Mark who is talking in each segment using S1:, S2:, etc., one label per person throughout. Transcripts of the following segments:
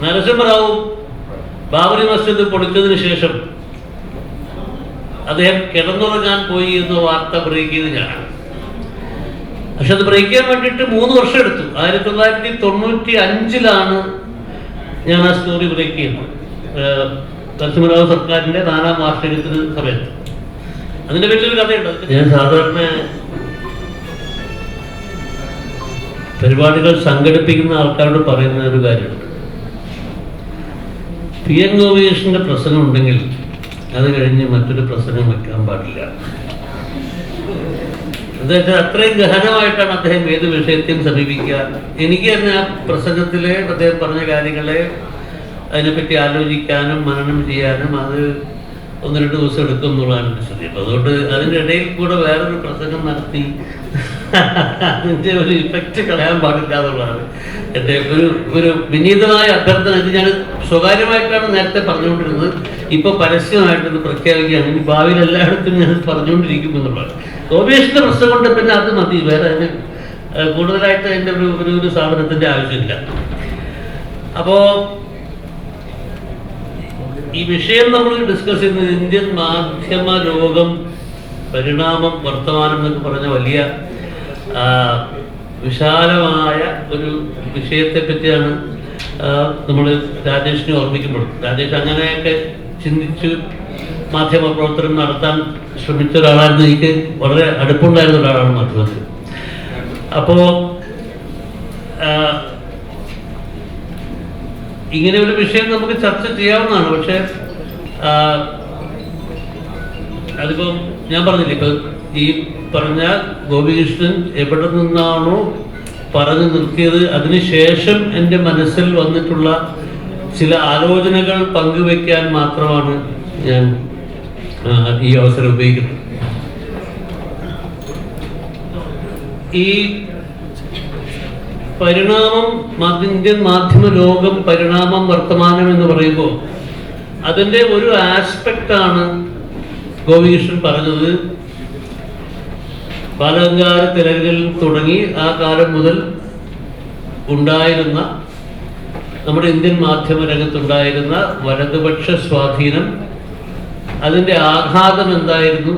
S1: നരസിംഹറാവു ബാബറി മസ്ജിദ് പൊളിച്ചതിന് ശേഷം അദ്ദേഹം കിടന്നുറങ്ങാൻ പോയി എന്ന വാർത്ത ബ്രേക്ക് ചെയ്ത് ഞാനാണ്. പക്ഷെ അത് ബ്രേക്ക് ചെയ്യാൻ വേണ്ടിയിട്ട് 3 വർഷം എടുത്തു. 1995 ഞാൻ ആ സ്റ്റോറി ബ്രേക്ക് ചെയ്യുന്നത്, നരസിംഹറാവു സർക്കാരിൻ്റെ 4ാം വാർഷികത്തിന് സമയത്ത്. അതിൻ്റെ വലിയൊരു കഥയുണ്ട്. ഞാൻ സാധാരണ പരിപാടികൾ സംഘടിപ്പിക്കുന്ന ആൾക്കാരോട് പറയുന്ന ഒരു കാര്യമുണ്ട്. PN ഗോപികൃഷ്ണന്റെ പ്രസംഗം ഉണ്ടെങ്കിൽ അത് കഴിഞ്ഞ് മറ്റൊരു പ്രസംഗം വെക്കാൻ പാടില്ല. എന്താ അത്രയും ഗഹനമായിട്ടാണ് അദ്ദേഹം ഏത് വിഷയത്തെയും സമീപിക്കുക. എനിക്ക് തന്നെ ആ പ്രസംഗത്തിലെ അദ്ദേഹം പറഞ്ഞ കാര്യങ്ങളെ അതിനെപ്പറ്റി ആലോചിക്കാനും മനനം ചെയ്യാനും അത് 1-2 ദിവസം എടുക്കും എന്നുള്ളതാണ് എൻ്റെ സ്ഥിതി. അപ്പം അതുകൊണ്ട് അതിൻ്റെ ഇടയിൽ കൂടെ വേറൊരു പ്രസംഗം നടത്തി അതിൻ്റെ ഒരു ഇഫക്റ്റ് കളയാൻ പാടില്ല എന്നുള്ളതാണ് എൻ്റെ ഒരു വിനീതമായ അഭ്യർത്ഥന. ഇത് ഞാൻ സ്വകാര്യമായിട്ടാണ് നേരത്തെ പറഞ്ഞുകൊണ്ടിരുന്നത്, ഇപ്പോൾ പരസ്യമായിട്ടത് പ്രഖ്യാപിക്കുകയാണ്. ഇനി ഭാവിയിൽ എല്ലായിടത്തും ഞാൻ പറഞ്ഞുകൊണ്ടിരിക്കും എന്നുള്ളതാണ്. ഗോപികൃഷ്ണന്റെ പ്രശ്നം കൊണ്ട് പിന്നെ അത് മതി, വേറെ അതിന് കൂടുതലായിട്ട് അതിൻ്റെ ഒരു സാധനത്തിൻ്റെ ആവശ്യമില്ല. അപ്പോൾ ഈ വിഷയം നമ്മൾ ഡിസ്കസ് ചെയ്യുന്നത് ഇന്ത്യൻ മാധ്യമ ലോകം പരിണാമം വർത്തമാനം എന്നൊക്കെ പറഞ്ഞ വലിയ വിശാലമായ ഒരു വിഷയത്തെ പറ്റിയാണ് നമ്മൾ രാജേഷിനെ ഓർമ്മിക്കുമ്പോൾ. രാജേഷ് അങ്ങനെയൊക്കെ ചിന്തിച്ച് മാധ്യമ പ്രവർത്തനം നടത്താൻ ശ്രമിച്ച ഒരാളായിരുന്നു. എനിക്ക് വളരെ അടുപ്പുണ്ടായിരുന്ന ഒരാളാണ് മാധ്യമത്തിൽ. അപ്പോൾ ഇങ്ങനെ ഒരു വിഷയം നമുക്ക് ചർച്ച ചെയ്യാവുന്നതാണ്. പക്ഷെ അതിപ്പോൾ ഞാൻ പറഞ്ഞില്ലേ, ഇപ്പം ഈ പറഞ്ഞ ഗോപികൃഷ്ണൻ എവിടെ നിന്നാണോ പറഞ്ഞു നിർത്തിയത് അതിനുശേഷം എൻ്റെ മനസ്സിൽ വന്നിട്ടുള്ള ചില ആലോചനകൾ പങ്കുവെക്കാൻ മാത്രമാണ് ഞാൻ ഈ അവസരം ഉപയോഗിക്കുന്നത്. ഈ പരിണാമം, ഇന്ത്യൻ മാധ്യമ ലോകം പരിണാമം വർത്തമാനം എന്ന് പറയുമ്പോൾ അതിൻ്റെ ഒരു ആസ്പെക്റ്റാണ് ഗോപികൃഷ്ണൻ പറഞ്ഞത്. ബാലഗംഗാധര തിലകനിൽ തുടങ്ങി ആ കാലം മുതൽ ഉണ്ടായിരുന്ന നമ്മുടെ ഇന്ത്യൻ മാധ്യമ രംഗത്തുണ്ടായിരുന്ന വലതുപക്ഷ സ്വാധീനം, അതിൻ്റെ ആഘാതം എന്തായിരുന്നു,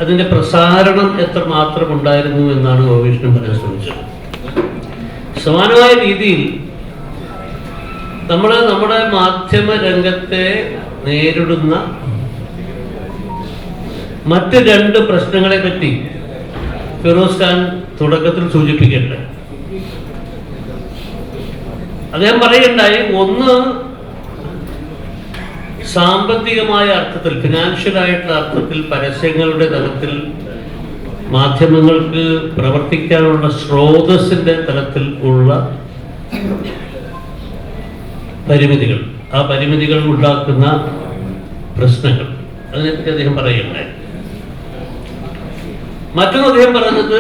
S1: അതിൻ്റെ പ്രസാരണം എത്രമാത്രം ഉണ്ടായിരുന്നു എന്നാണ് ഗോപികൃഷ്ണൻ പറയാൻ ശ്രമിച്ചത്. സമാനമായ രീതിയിൽ നമ്മുടെ മാധ്യമ രംഗത്തെ നേരിടുന്ന മറ്റ് 2 പ്രശ്നങ്ങളെ പറ്റി ഫിറോസ് ഖാൻ തുടക്കത്തിൽ സൂചിപ്പിക്കട്ടെ. അദ്ദേഹം പറയുകയുണ്ടായി, ഒന്ന് സാമ്പത്തികമായ അർത്ഥത്തിൽ, ഫിനാൻഷ്യലായിട്ടുള്ള അർത്ഥത്തിൽ പരസ്യങ്ങളുടെ തലത്തിൽ മാധ്യമങ്ങൾക്ക് പ്രവർത്തിക്കാനുള്ള സ്രോതസ്സിൻ്റെ തലത്തിൽ ഉള്ള പരിമിതികൾ, ആ പരിമിതികൾ ഉണ്ടാക്കുന്ന പ്രശ്നങ്ങൾ, അതിനെപ്പറ്റി അദ്ദേഹം പറയുകയുണ്ടായി. മറ്റൊന്ന് അദ്ദേഹം പറഞ്ഞത്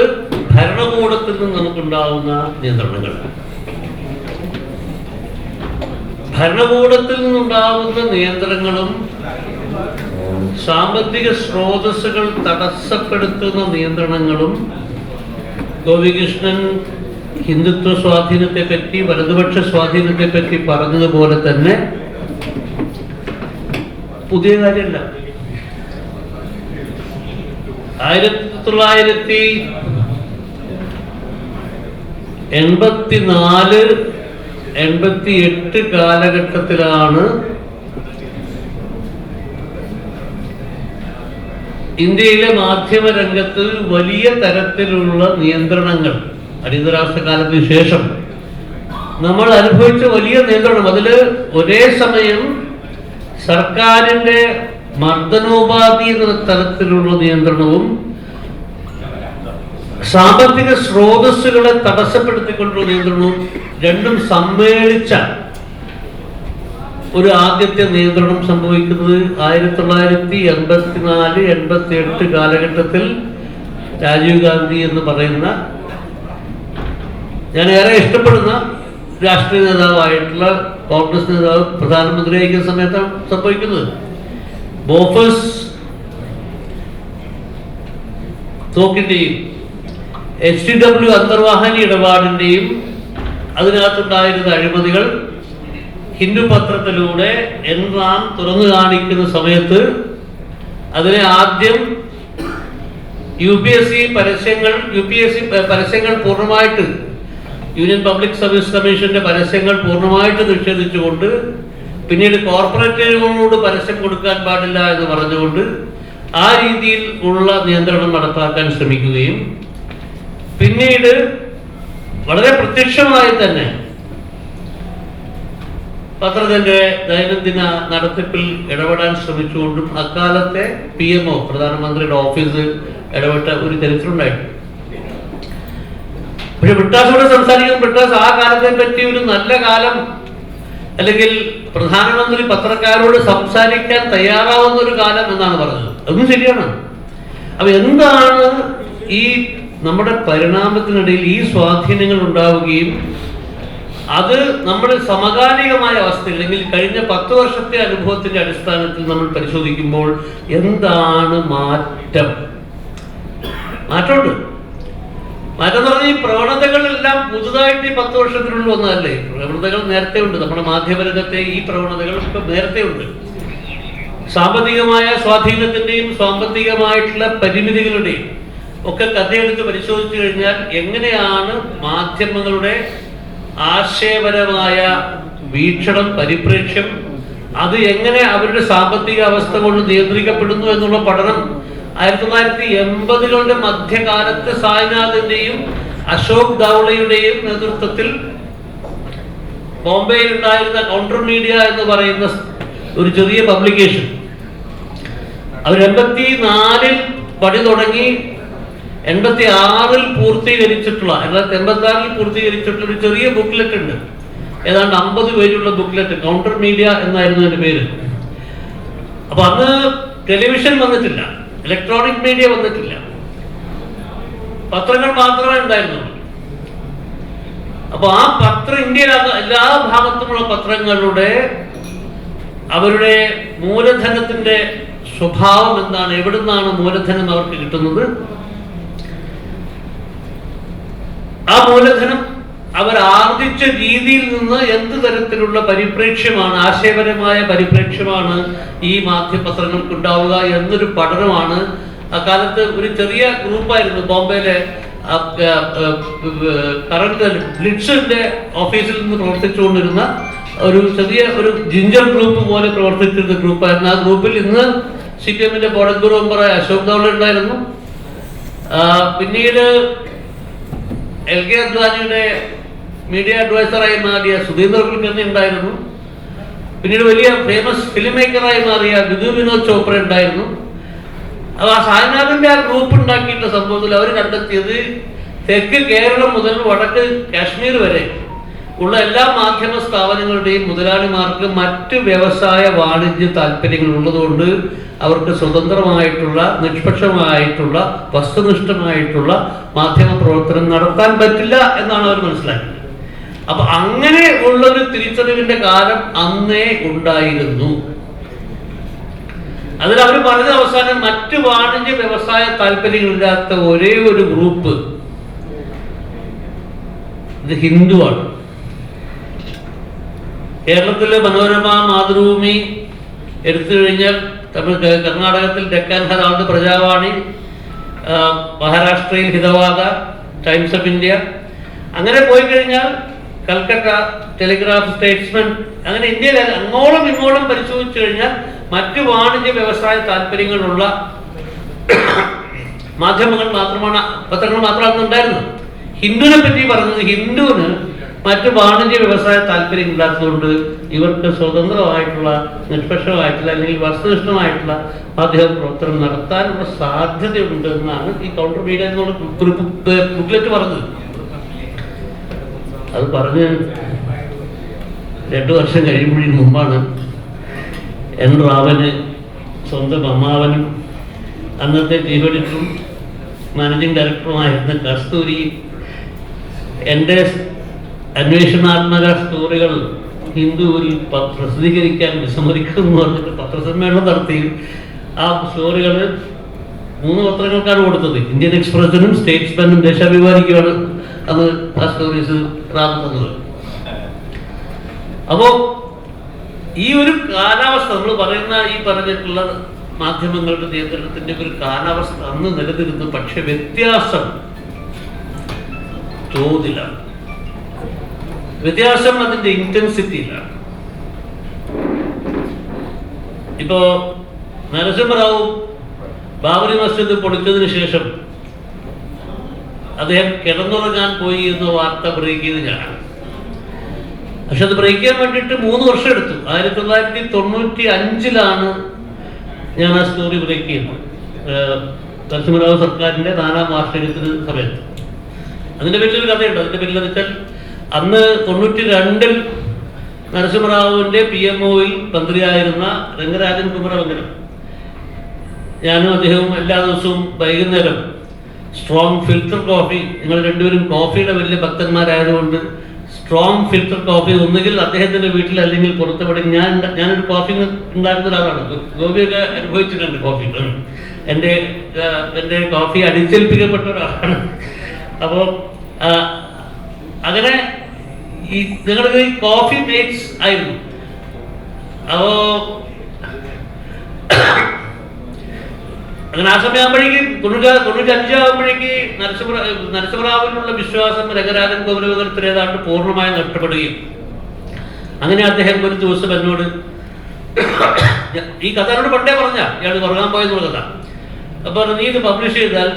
S1: ഭരണകൂടത്തിൽ നിന്ന് നമുക്കുണ്ടാവുന്ന നിയന്ത്രണങ്ങൾ. ഭരണകൂടത്തിൽ നിന്നുണ്ടാവുന്ന നിയന്ത്രണങ്ങളും സാമ്പത്തിക സ്രോതസ്സുകൾ തടസ്സപ്പെടുത്തുന്ന നിയന്ത്രണങ്ങളും ഗോപികൃഷ്ണൻ ഹിന്ദുത്വ സ്വാധീനത്തെ പറ്റി, വലതുപക്ഷ സ്വാധീനത്തെ പറ്റി പറഞ്ഞതുപോലെ തന്നെ പുതിയ കാര്യമല്ല. 1984-88 കാലഘട്ടത്തിലാണ് ഇന്ത്യയിലെ മാധ്യമ രംഗത്ത് വലിയ തരത്തിലുള്ള നിയന്ത്രണങ്ങൾ, അടിയന്തരാവസ്ഥ കാലത്തിന് ശേഷം നമ്മൾ അനുഭവിച്ച വലിയ നിയന്ത്രണം. അതിൽ ഒരേ സമയം സർക്കാരിൻ്റെ മർദ്ദനോപാധി എന്ന തരത്തിലുള്ള നിയന്ത്രണവും സാമ്പത്തിക സ്രോതസ്സുകളെ തടസ്സപ്പെടുത്തിക്കൊണ്ടുള്ള നിയന്ത്രണവും രണ്ടും സമ്മേളിച്ച ഒരു ആദ്യത്തെ നിയന്ത്രണം സംഭവിക്കുന്നത് 1984-88 കാലഘട്ടത്തിൽ രാജീവ് ഗാന്ധി എന്ന് പറയുന്ന, ഞാൻ ഏറെ ഇഷ്ടപ്പെടുന്ന രാഷ്ട്രീയ നേതാവായിട്ടുള്ള കോൺഗ്രസ് നേതാവ് പ്രധാനമന്ത്രിയായിരിക്കുന്ന സമയത്താണ് സംഭവിക്കുന്നത്. ബോഫേഴ്സ് തോക്കിൻ്റെയും HTW അന്തർവാഹിനി ഇടപാടിൻ്റെയും അതിനകത്തുണ്ടായിരുന്ന അഴിമതികൾ ഹിന്ദു പത്രത്തിലൂടെ എൻ റാം തുറന്നു കാണിക്കുന്ന സമയത്ത് അതിനെ ആദ്യം UPSC പരസ്യങ്ങൾ പൂർണ്ണമായിട്ട്, യൂണിയൻ പബ്ലിക് സർവീസ് കമ്മീഷന്റെ പരസ്യങ്ങൾ പൂർണ്ണമായിട്ട് നിഷേധിച്ചുകൊണ്ട്, പിന്നീട് കോർപ്പറേറ്റുകളോട് പരസ്യം കൊടുക്കാൻ പാടില്ല എന്ന് പറഞ്ഞുകൊണ്ട് ആ രീതിയിൽ ഉള്ള നിയന്ത്രണം നടപ്പാക്കാൻ ശ്രമിക്കുകയും, പിന്നീട് വളരെ പ്രത്യക്ഷമായി തന്നെ പത്രത്തിന്റെ ദൈനംദിന നടത്തിപ്പിൽ ഇടപെടാൻ ശ്രമിച്ചുകൊണ്ടും അക്കാലത്തെ PMO പ്രധാനമന്ത്രിയുടെ ഓഫീസ് ഇടപെട്ട ഒരു ചരിത്രമുണ്ടായിട്ടുണ്ട്. പക്ഷെ ബ്രിട്ടാസോട് സംസാരിക്കുന്ന ബ്രിട്ടാസ് ആ കാലത്തെ പറ്റി ഒരു നല്ല കാലം, അല്ലെങ്കിൽ പ്രധാനമന്ത്രി പത്രക്കാരോട് സംസാരിക്കാൻ തയ്യാറാവുന്ന ഒരു കാലം എന്നാണ് പറഞ്ഞത്. അതും ശരിയാണ്. അപ്പൊ എന്താണ് ഈ നമ്മുടെ പരിണാമത്തിനിടയിൽ ഈ സ്വാധീനങ്ങൾ ഉണ്ടാവുകയും അത് നമ്മുടെ സമകാലികമായ അവസ്ഥയിൽ, അല്ലെങ്കിൽ കഴിഞ്ഞ 10 വർഷത്തെ അനുഭവത്തിന്റെ അടിസ്ഥാനത്തിൽ നമ്മൾ പരിശോധിക്കുമ്പോൾ എന്താണ് മാറ്റമുണ്ട്. മാറ്റം എന്ന് പറഞ്ഞാൽ ഈ പ്രവണതകളെല്ലാം പുതുതായിട്ട് ഈ 10 വർഷത്തിനുള്ളിൽ വന്നതല്ലേ. പ്രവണതകൾ നേരത്തെ ഉണ്ട്. നമ്മുടെ മാധ്യമരംഗത്തെ ഈ പ്രവണതകൾ ഇപ്പൊ നേരത്തെ ഉണ്ട്. സാമ്പത്തികമായ സ്വാധീനത്തിന്റെയും സാമ്പത്തികമായിട്ടുള്ള പരിമിതികളുടെയും ഒക്കെ കഥയെടുത്ത് പരിശോധിച്ചു കഴിഞ്ഞാൽ എങ്ങനെയാണ് മാധ്യമങ്ങളുടെ ആശയപരമായ വീക്ഷണം, പരിപ്രേക്ഷ്യം, അത് എങ്ങനെ അവരുടെ സാമ്പത്തിക അവസ്ഥ കൊണ്ട് നിയന്ത്രിക്കപ്പെടുന്നു എന്നുള്ള പഠനം 1980കളുടെ മധ്യകാലത്ത് സായ്നാഥിന്റെയും അശോക് ധൗളയുടെയും നേതൃത്വത്തിൽ ബോംബെയിൽ ഉണ്ടായിരുന്ന കൗണ്ടർ മീഡിയ എന്ന് പറയുന്ന ഒരു ചെറിയ പബ്ലിക്കേഷൻ, അവർ 84-ൽ പണി തുടങ്ങി 86-ൽ പൂർത്തീകരിച്ചിട്ടുള്ള 1986-ൽ പൂർത്തീകരിച്ചിട്ടുള്ള ഒരു ചെറിയ ബുക്ക്ലെറ്റ് ഉണ്ട്. ഏതാണ്ട് 50 പേജുള്ള ബുക്ക്ലെറ്റ്, കൗണ്ടർ മീഡിയ എന്നായിരുന്നു അതിന്റെ പേര്. അപ്പൊ അന്ന് ടെലിവിഷൻ വന്നിട്ടില്ല, ഇലക്ട്രോണിക് മീഡിയ വന്നിട്ടില്ല, പത്രങ്ങൾ മാത്രമേ ഉണ്ടായിരുന്നുള്ളൂ. അപ്പൊ ആ ഇന്ത്യയിലെ എല്ലാ ഭാഗത്തുമുള്ള പത്രങ്ങളുടെ അവരുടെ മൂലധനത്തിന്റെ സ്വഭാവം എന്താണ്, എവിടുന്നാണ് മൂലധനം അവർക്ക് കിട്ടുന്നത്, ആ മൂലധനം അവർ ആർജിച്ച രീതിയിൽ നിന്ന് എന്ത് തരത്തിലുള്ള പരിപ്രേക്ഷ്യമാണ്, ആശയപരമായ പരിപ്രേക്ഷ്യമാണ് ഈ മാധ്യമപത്രങ്ങൾക്ക് ഉണ്ടാവുക എന്നൊരു പഠനമാണ് അക്കാലത്ത്. ഒരു ചെറിയ ഗ്രൂപ്പായിരുന്നു ബോംബെയിലെ കറണ്ട് ബ്ലിറ്റ്സിന്റെ ഓഫീസിൽ നിന്ന് പ്രവർത്തിച്ചുകൊണ്ടിരുന്ന ഒരു ജിഞ്ചർ ഗ്രൂപ്പ് പോലെ പ്രവർത്തിച്ചിരുന്ന ഗ്രൂപ്പായിരുന്നു. ആ ഗ്രൂപ്പിൽ ഇന്ന് CPM-ന്റെ പോളിറ്റ് ബ്യൂറോ മെമ്പറായ അശോക് ധൗള ഉണ്ടായിരുന്നു. പിന്നീട് LK അദ്വാനിയുടെ മീഡിയ അഡ്വൈസറായി മാറിയ സുധീന്ദർ കുൽക്കർണി ഉണ്ടായിരുന്നു. പിന്നീട് വലിയ ഫേമസ് ഫിലിം മേക്കറായി മാറിയ വിധു വിനോദ് ചോപ്ര ഉണ്ടായിരുന്നു. അപ്പൊ ആ സായ്നാഥിന്റെ ആ ഗ്രൂപ്പ് ഉണ്ടാക്കിയിട്ടുള്ള സംഭവത്തിൽ അവർ കണ്ടെത്തിയത് തെക്ക് കേരളം മുതൽ വടക്ക് കാശ്മീർ വരെ ഉള്ള എല്ലാ മാധ്യമ സ്ഥാപനങ്ങളുടെയും മുതലാളിമാർക്ക് മറ്റ് വ്യവസായ വാണിജ്യ താല്പര്യങ്ങൾ ഉള്ളതുകൊണ്ട് അവർക്ക് സ്വതന്ത്രമായിട്ടുള്ള, നിഷ്പക്ഷമായിട്ടുള്ള, വസ്തുനിഷ്ഠമായിട്ടുള്ള മാധ്യമ പ്രവർത്തനം നടത്താൻ പറ്റില്ല എന്നാണ് അവർ മനസ്സിലാക്കിയത്. അപ്പൊ അങ്ങനെ ഉള്ളൊരു തിരിച്ചറിവിന്റെ കാലം അന്നേ ഉണ്ടായിരുന്നു. അതിൽ അവർ പറഞ്ഞ അവസാനം മറ്റ് വാണിജ്യ വ്യവസായ താല്പര്യങ്ങളില്ലാത്ത ഒരേ ഒരു ഗ്രൂപ്പ് ഇത് ഹിന്ദുവാണ്. കേരളത്തിലെ മനോരമ, മാതൃഭൂമി എടുത്തു കഴിഞ്ഞാൽ കർണാടകത്തിൽ ഡെക്കാൻ ഹെറാൾഡ്, പ്രജാവാണി, മഹാരാഷ്ട്രയിൽ ഹിതവാദ, ടൈംസ് ഓഫ് ഇന്ത്യ, അങ്ങനെ പോയി കഴിഞ്ഞാൽ കൽക്കട്ട ടെലിഗ്രാഫ്, സ്റ്റേറ്റ്സ്മൻ, അങ്ങനെ ഇന്ത്യയിൽ അങ്ങോളം ഇങ്ങോളം പരിശോധിച്ചു കഴിഞ്ഞാൽ മറ്റു വാണിജ്യ വ്യവസായ താല്പര്യങ്ങളുള്ള മാധ്യമങ്ങൾ മാത്രമാണ്, പത്രങ്ങൾ മാത്രമാണ് ഉണ്ടായിരുന്നത്. ഹിന്ദുവിനെ പറ്റി പറഞ്ഞത്, ഹിന്ദുവിന് മറ്റു വാണിജ്യ വ്യവസായ താല്പര്യമില്ലാത്തതുകൊണ്ട് ഇവർക്ക് സ്വതന്ത്രമായിട്ടുള്ള, നിഷ്പക്ഷമായിട്ടുള്ള, അല്ലെങ്കിൽ വസ്തുനിഷ്ഠമായിട്ടുള്ള മാധ്യമ പ്രവർത്തനം നടത്താനുള്ള സാധ്യതയുണ്ട് എന്നാണ് ഈ കൗണ്ടർ മീഡിയ എന്നുള്ള ബുക്ക്ലെറ്റ് പറഞ്ഞത്. അത് പറഞ്ഞ് 2 വർഷം കഴിയുമ്പോഴും മുമ്പാണ് എൻ റാവന് സ്വന്തം അമ്മാവനും അന്നത്തെ ചീഫ് എഡിറ്ററും മാനേജിംഗ് ഡയറക്ടറുമായിരുന്ന കസ്തൂരി എൻ്റെ അന്വേഷണാത്മക സ്റ്റോറികൾ ഹിന്ദുവിൽ പ്രസിദ്ധീകരിക്കാൻ വിസമ്മതിക്കുന്നു പറഞ്ഞിട്ട് പത്രസമ്മേളനം നടത്തിയും ആ സ്റ്റോറികൾ 3 പത്രങ്ങൾക്കാണ് കൊടുത്തത്. ഇന്ത്യൻ എക്സ്പ്രസിനും സ്റ്റേറ്റ്സ്മാനും ദേശാഭിമാനിക്കുമാണ് അന്ന് ആ സ്റ്റോറീസ് റാം തന്നത്. അപ്പോ ഈ ഒരു കാലാവസ്ഥ നമ്മൾ പറയുന്ന ഈ പറഞ്ഞിട്ടുള്ള മാധ്യമങ്ങളുടെ നിയന്ത്രണത്തിന്റെ ഒരു കാലാവസ്ഥ അന്ന് നിലനിരുന്നു. പക്ഷെ വ്യത്യാസം തോതിലാണ്, വ്യത്യാസം അതിന്റെ ഇന്റൻസിറ്റിയിലാണ്. ഇപ്പോ നരസിംഹറാവു ബാബറി മസ്ജിദ് പൊളിച്ചതിന് ശേഷം അദ്ദേഹം കിടന്നുറങ്ങാൻ പോയി എന്ന വാർത്ത ബ്രേക്ക് ചെയ്ത് ഞാനാണ്. പക്ഷെ അത് ബ്രേക്ക് ചെയ്യാൻ വേണ്ടിയിട്ട് 3 വർഷം എടുത്തു. 1995 ഞാൻ ആ സ്റ്റോറി ബ്രേക്ക് ചെയ്യുന്നത്, നരസിംഹറാവു സർക്കാരിന്റെ 4ാം വാർഷികത്തിന് സമയത്ത്. അതിന്റെ വലിയൊരു കഥയുണ്ട്. അതിന്റെ വലിയ വെച്ചാൽ അന്ന് 92 നരസിംഹറാവുവിന്റെ PMOയിൽ മന്ത്രിയായിരുന്ന രംഗരാജൻ കുമരമംഗലം, ഞാനും അദ്ദേഹവും എല്ലാ ദിവസവും വൈകുന്നേരം സ്ട്രോങ് ഫിൽറ്റർ കോഫി, നിങ്ങൾ രണ്ടുപേരും കോഫിയുടെ വലിയ ഭക്തന്മാരായതുകൊണ്ട് സ്ട്രോങ് ഫിൽറ്റർ കോഫി ഒന്നുകിൽ അദ്ദേഹത്തിന്റെ വീട്ടിൽ അല്ലെങ്കിൽ പുറത്തെവിടെ, ഞാനൊരു കോഫി ഉണ്ടാക്കുന്ന ഒരാളാണ്. ഗോപിയൊക്കെ അനുഭവിച്ചിട്ടുണ്ട് കോഫി. എൻ്റെ കോഫി അടിച്ചേൽപ്പിക്കപ്പെട്ട ഒരാളാണ്. അപ്പോൾ അങ്ങനെ ഈ ഞങ്ങളുടെ ഈ കോഫി മേറ്റ്സ് ആയിരുന്നു. അപ്പോ അങ്ങനെ ആ സമയമാകുമ്പോഴേക്കും 95 ആകുമ്പോഴേക്ക് നരസിംഹറാവുവിനുള്ള വിശ്വാസം രംഗരാജൻ ഗൗരവകരത്തിൽ ഏതാണ്ട് പൂർണ്ണമായി നഷ്ടപ്പെടുകയും, അങ്ങനെ അദ്ദേഹം ഒരു ദിവസം എന്നോട്, ഈ കഥ എന്നോട് പണ്ടേ പറഞ്ഞ ഇയാൾ ഉറങ്ങാൻ പോയെന്നുള്ള കഥ, അപ്പൊ നീ ഇത് പബ്ലിഷ് ചെയ്താൽ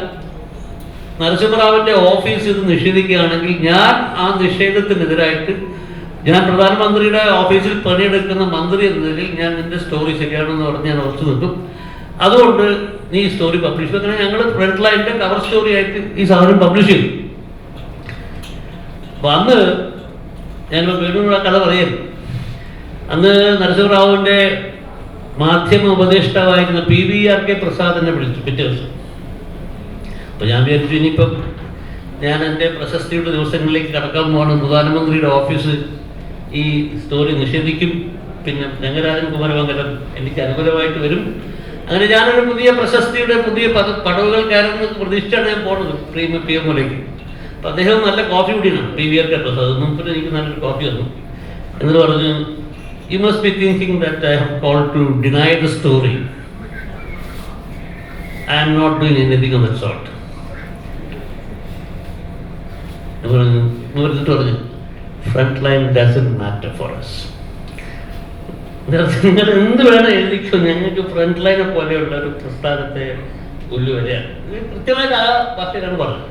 S1: നരസിംഹറാവിന്റെ ഓഫീസ് ഇത് നിഷേധിക്കുകയാണെങ്കിൽ ഞാൻ ആ നിഷേധത്തിനെതിരായിട്ട്, ഞാൻ പ്രധാനമന്ത്രിയുടെ ഓഫീസിൽ പണിയെടുക്കുന്ന മന്ത്രി എന്ന നിലയിൽ ഞാൻ നിന്റെ സ്റ്റോറി ശരിയാണെന്ന് പറഞ്ഞ് ഞാൻ ഉറച്ചു നിൽക്കും. അതുകൊണ്ട് നീ ഈ സ്റ്റോറി പബ്ലിഷ് ചെയ്യും. അങ്ങനെ ഞങ്ങൾ ഫ്രണ്ട് ലൈനിന്റെ കവർ സ്റ്റോറി ആയിട്ട് ഈ സാധനം പബ്ലിഷ് ചെയ്തു. അപ്പൊ അന്ന് ഞാൻ വീണ്ടും കഥ പറയുന്നു. അന്ന് നരസിംഹറാവുവിന്റെ മാധ്യമ ഉപദേഷ്ടാവായിരുന്ന PVRK പ്രസാദ് എന്നെ വിളിച്ചു പിറ്റേ ദിവസം. അപ്പൊ ഞാൻ വിചാരിച്ചു ഇനിയിപ്പം ഞാൻ എൻ്റെ പ്രശസ്തിയുടെ ദിവസങ്ങളിലേക്ക് കടക്കാൻ പോവാണ്. പ്രധാനമന്ത്രിയുടെ ഓഫീസ് ഈ സ്റ്റോറി നിഷേധിക്കും, പിന്നെ രംഗരാജൻ കുമരമംഗലം എനിക്ക് അനുകൂലമായിട്ട് വരും. അങ്ങനെ ഞാനൊരു പുതിയ പ്രശസ്തിയുടെ പുതിയ പടവുകൾ കയറുന്ന പ്രതീക്ഷിച്ചാണ് ഞാൻ പോകുന്നത് PMOയിലേക്ക്. അപ്പം അദ്ദേഹം നല്ല കോഫി കുടിയാണ്, PVRK പ്രസാദ്. മുമ്പ് എനിക്ക് നല്ലൊരു കോഫി തന്നു. എന്നിട്ട് പറഞ്ഞു, you must be thinking that I have called to deny the story. I am not doing anything of that sort. പറഞ്ഞു Frontline doesn't matter for us. നിങ്ങൾ എന്ത് വേണം എഴുതിക്കോ, ഞങ്ങൾക്ക് ഫ്രണ്ട് ലൈനെ പോലെയുള്ള ഒരു പ്രസ്ഥാനത്തെ കൊല്ലുവരെയാണ്. കൃത്യമായിട്ട് ആ പാർട്ടിയിലാണ് പറഞ്ഞത്.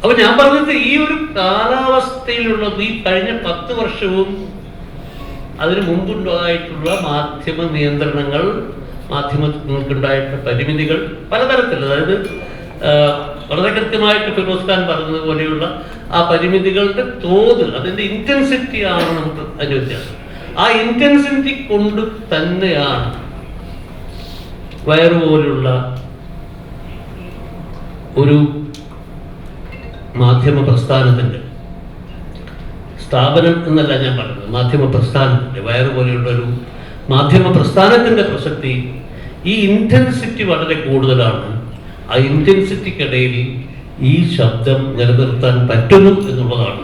S1: അപ്പൊ ഞാൻ പറഞ്ഞത് ഈ ഒരു കാലാവസ്ഥയിലുള്ള ഈ കഴിഞ്ഞ 10 വർഷവും അതിനു മുമ്പുണ്ടായിട്ടുള്ള മാധ്യമ നിയന്ത്രണങ്ങൾ, മാധ്യമങ്ങൾക്കുണ്ടായിട്ടുള്ള പരിമിതികൾ പലതരത്തിൽ, അതായത് വളരെ കൃത്യമായിട്ട് ഫിറോസ് ഖാൻ പറഞ്ഞത് പോലെയുള്ള ആ പരിമിതികളുടെ തോത്, അതിന്റെ ഇന്റൻസിറ്റി ആണ് നമുക്ക് അതിന് വ്യത്യാസം. ആ ഇന്റൻസിറ്റി കൊണ്ട് തന്നെയാണ് വയറ് പോലുള്ള ഒരു മാധ്യമ പ്രസ്ഥാനത്തിന്റെ, സ്ഥാപനം എന്നല്ല ഞാൻ പറഞ്ഞത്, മാധ്യമ പ്രസ്ഥാനത്തിന്റെ, വയറ് പോലെയുള്ള ഒരു മാധ്യമ പ്രസ്ഥാനത്തിന്റെ പ്രസക്തി. ഈ ഇന്റൻസിറ്റി വളരെ കൂടുതലാണ്. ആ ഇന്റൻസിറ്റിക്കിടയിൽ ഈ ശബ്ദം നിലനിർത്താൻ പറ്റുന്നു എന്നുള്ളതാണ്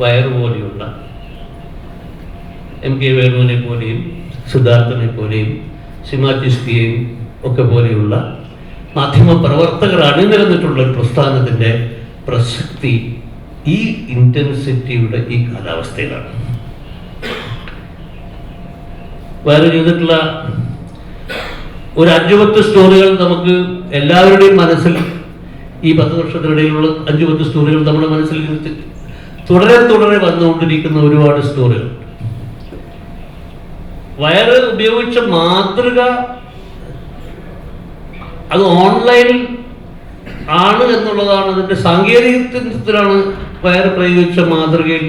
S1: വയറ് പോലെയുള്ള MK വേണുവിനെ പോലെയും സിദ്ധാർത്ഥനെ പോലെയും സിമാറ്റിസ്കിയെയും ഒക്കെ പോലെയുള്ള മാധ്യമ പ്രവർത്തകർ അണിനിരന്നിട്ടുള്ള ഒരു പ്രസ്ഥാനത്തിന്റെ പ്രസക്തി ഈ ഇന്റൻസിറ്റിയുടെ ഈ കാലാവസ്ഥയിലാണ്. വേറെ ചെയ്തിട്ടുള്ള ഒരു 5-10 സ്റ്റോറികൾ നമുക്ക് എല്ലാവരുടെയും മനസ്സിൽ, ഈ 10 വർഷത്തിനിടയിലുള്ള 5-10 സ്റ്റോറികൾ നമ്മുടെ മനസ്സിൽ തുടരെ വന്നുകൊണ്ടിരിക്കുന്ന ഒരുപാട് സ്റ്റോറികൾ. വയറ് ഉപയോഗിച്ച മാതൃക അത് ഓൺലൈനിൽ ആണ് എന്നുള്ളതാണ്. അതിന്റെ സാങ്കേതികത്തിലാണ് വയറ് പ്രയോഗിച്ച മാതൃകയിൽ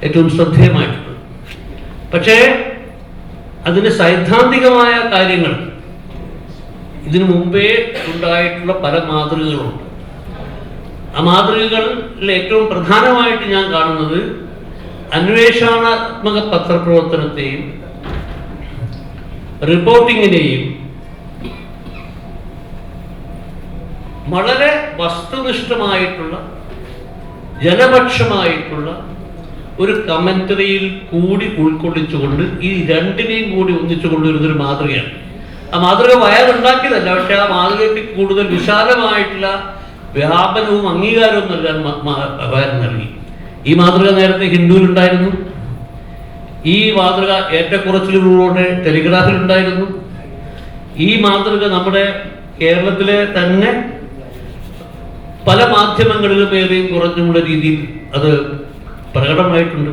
S1: ഏറ്റവും ശ്രദ്ധേയമായിട്ടുള്ളത്. പക്ഷേ അതിന്റെ സൈദ്ധാന്തികമായ കാര്യങ്ങൾ ഇതിനു മുമ്പേ ഉണ്ടായിട്ടുള്ള പല മാതൃകകളുണ്ട്. ആ മാതൃകകളിൽ ഏറ്റവും പ്രധാനമായിട്ട് ഞാൻ കാണുന്നത് അന്വേഷണാത്മക പത്രപ്രവർത്തനത്തെയും റിപ്പോർട്ടിങ്ങിനെയും വളരെ വസ്തുനിഷ്ഠമായിട്ടുള്ള, ജനപക്ഷമായിട്ടുള്ള ഒരു കമന്ററിയിൽ കൂടി ഉൾക്കൊള്ളിച്ചുകൊണ്ട് ഈ രണ്ടിനെയും കൂടി ഒന്നിച്ചു കൊണ്ടുവരുന്നൊരു മാതൃകയാണ്. ആ മാതൃക വയറുണ്ടാക്കിയതല്ല, പക്ഷെ ആ മാതൃകയ്ക്ക് കൂടുതൽ വിശാലമായിട്ടുള്ള വ്യാപനവും അംഗീകാരവും നൽകാൻ വയർ നൽകി. ഈ മാതൃക നേരത്തെ ഹിന്ദുവിലുണ്ടായിരുന്നു, ഈ മാതൃക ഏറ്റക്കുറച്ചിലൂടെ ടെലിഗ്രാഫിലുണ്ടായിരുന്നു, ഈ മാതൃക നമ്മുടെ കേരളത്തിലെ തന്നെ പല മാധ്യമങ്ങളിലും ഏറെയും കുറഞ്ഞുമുള്ള രീതിയിൽ അത് പ്രകടമായിട്ടുണ്ട്.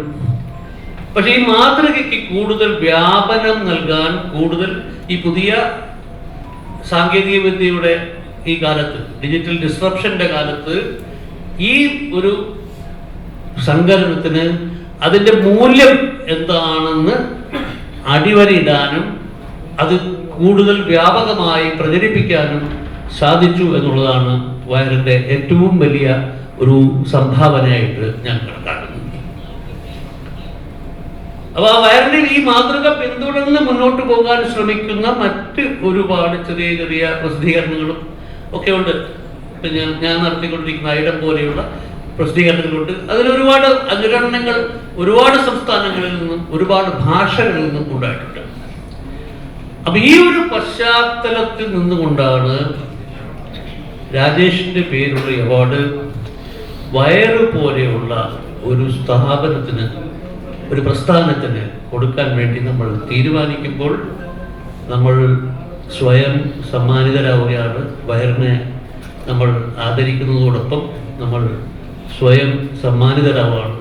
S1: പക്ഷെ ഈ മാതൃകയ്ക്ക് കൂടുതൽ വ്യാപനം നൽകാൻ, കൂടുതൽ ഈ പുതിയ സാങ്കേതിക വിദ്യയുടെ ഈ കാലത്ത്, ഡിജിറ്റൽ ഡിസ്റപ്ഷന്റെ കാലത്ത്, ഈ ഒരു സങ്കലനത്തിന് അതിൻ്റെ മൂല്യം എന്താണെന്ന് അടിവരയിടാനും അത് കൂടുതൽ വ്യാപകമായി പ്രചരിപ്പിക്കാനും സാധിച്ചു എന്നുള്ളതാണ് വയറിൻ്റെ ഏറ്റവും വലിയ ഒരു സംഭാവനയായിട്ട് ഞാൻ കണക്കാക്കുന്നത്. അപ്പോൾ ആ വയറിൻ്റെ ഈ മാതൃക പിന്തുടർന്ന് മുന്നോട്ട് പോകാൻ ശ്രമിക്കുന്ന മറ്റ് ഒരുപാട് ചെറിയ ചെറിയ പ്രസിദ്ധീകരണങ്ങളും ഒക്കെ ഉണ്ട്. ഇപ്പം ഞാൻ നടത്തിക്കൊണ്ടിരിക്കുന്ന ഐഡം പോലെയുള്ള പ്രസിദ്ധീകരണങ്ങളുണ്ട്. അതിലൊരുപാട് അനുകരണങ്ങൾ ഒരുപാട് സംസ്ഥാനങ്ങളിൽ നിന്നും ഒരുപാട് ഭാഷകളിൽ നിന്നും ഉണ്ടായിട്ടുണ്ട്. അപ്പൊ ഈ ഒരു പശ്ചാത്തലത്തിൽ നിന്നുകൊണ്ടാണ് രാജേഷിന്റെ പേരുള്ള അവാർഡ് വയറ് പോലെയുള്ള ഒരു സ്ഥാപനത്തിന്, ഒരു പ്രസ്ഥാനത്തിന് കൊടുക്കാൻ വേണ്ടി നമ്മൾ തീരുമാനിക്കുമ്പോൾ നമ്മൾ സ്വയം സമ്മാനിതരാവുകയാണ്. വയറിനെ നമ്മൾ ആദരിക്കുന്നതോടൊപ്പം നമ്മൾ സ്വയം സമ്മാനിതരാവുകയാണ്.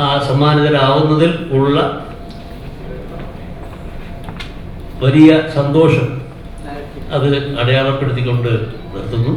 S1: ആ സമ്മാനിതരാവുന്നതിൽ ഉള്ള വലിയ സന്തോഷം അത് അടയാളപ്പെടുത്തിക്കൊണ്ട് നിർത്തുന്നു.